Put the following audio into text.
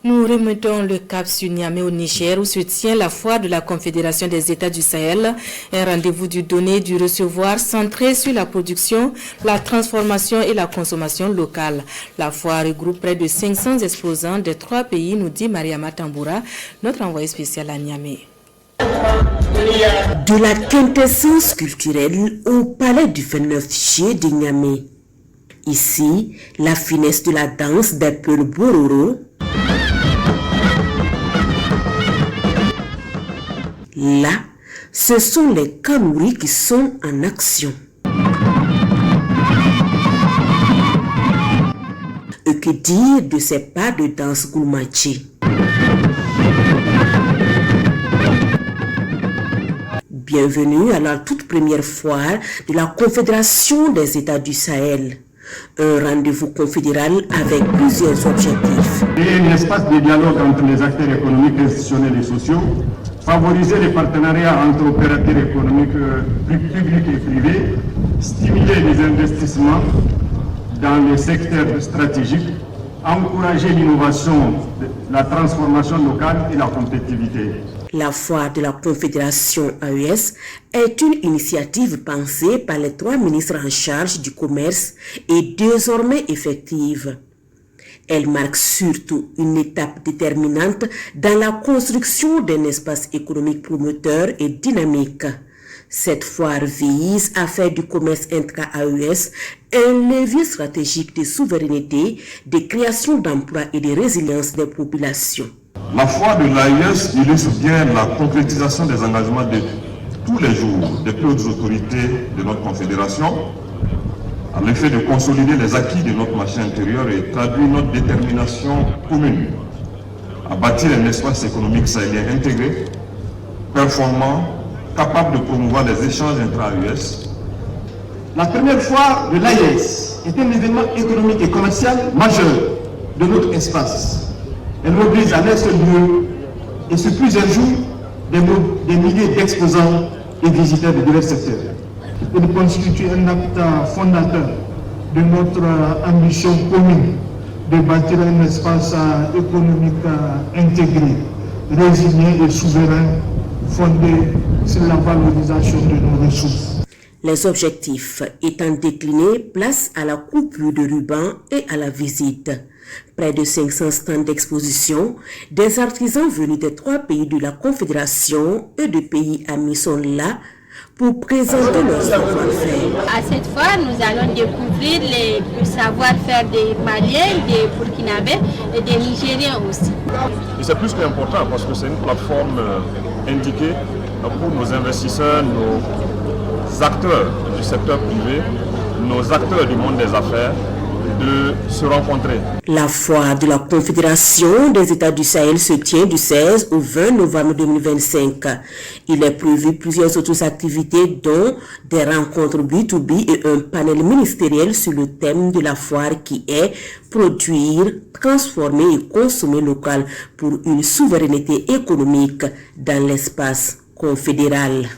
Nous remettons le cap sur Niamey au Niger où se tient la foire de la Confédération des États du Sahel, un rendez-vous du donner, du recevoir centré sur la production, la transformation et la consommation locale. La foire regroupe près de 500 exposants des 3 pays, nous dit Mariama Tamboura, notre envoyé spécial à Niamey. De la quintessence culturelle au palais du 29 juillet de Niamey. Ici, la finesse de la danse des peuples Bororo. Là, ce sont les Kanouris qui sont en action. Et que dire de ces pas de danse Goulmachi? Bienvenue à la toute première foire de la Confédération des États du Sahel. Un rendez-vous confédéral avec plusieurs objectifs. Créer un espace de dialogue entre les acteurs économiques, institutionnels et sociaux, favoriser les partenariats entre opérateurs économiques publics et privés, stimuler les investissements dans les secteurs stratégiques, encourager l'innovation, la transformation locale et la compétitivité. La foire de la Confédération AES est une initiative pensée par les 3 ministres en charge du commerce et désormais effective. Elle marque surtout une étape déterminante dans la construction d'un espace économique promoteur et dynamique. Cette foire vise à faire du commerce intra-AES un levier stratégique de souveraineté, de création d'emplois et de résilience des populations. La foire de l'AES illustre bien la concrétisation des engagements de tous les jours des plus hautes autorités de notre confédération, à l'effet de consolider les acquis de notre marché intérieur et traduire notre détermination commune à bâtir un espace économique sahélien intégré, performant, capable de promouvoir les échanges intra-AES. La première foire de l'AES est un événement économique et commercial majeur de notre espace. Elle mobilise à un seul lieu et sur plusieurs jours des milliers d'exposants et visiteurs de divers secteurs. Elle constitue un acte fondateur de notre ambition commune de bâtir un espace économique intégré, résilient et souverain, fondé sur la valorisation de nos ressources. Les objectifs étant déclinés, place à la coupure de ruban et à la visite. Près de 500 stands d'exposition, des artisans venus des 3 pays de la Confédération et de pays amis sont là pour présenter leur savoir-faire. À cette fois, nous allons découvrir le savoir-faire des Maliens, des Burkinabés et des Nigériens aussi. Et c'est plus qu'important parce que c'est une plateforme indiquée pour nos investisseurs, nos acteurs du secteur privé, nos acteurs du monde des affaires, de se rencontrer. La foire de la Confédération des États du Sahel se tient du 16 au 20 novembre 2025. Il est prévu plusieurs autres activités dont des rencontres B2B et un panel ministériel sur le thème de la foire qui est produire, transformer et consommer local pour une souveraineté économique dans l'espace confédéral.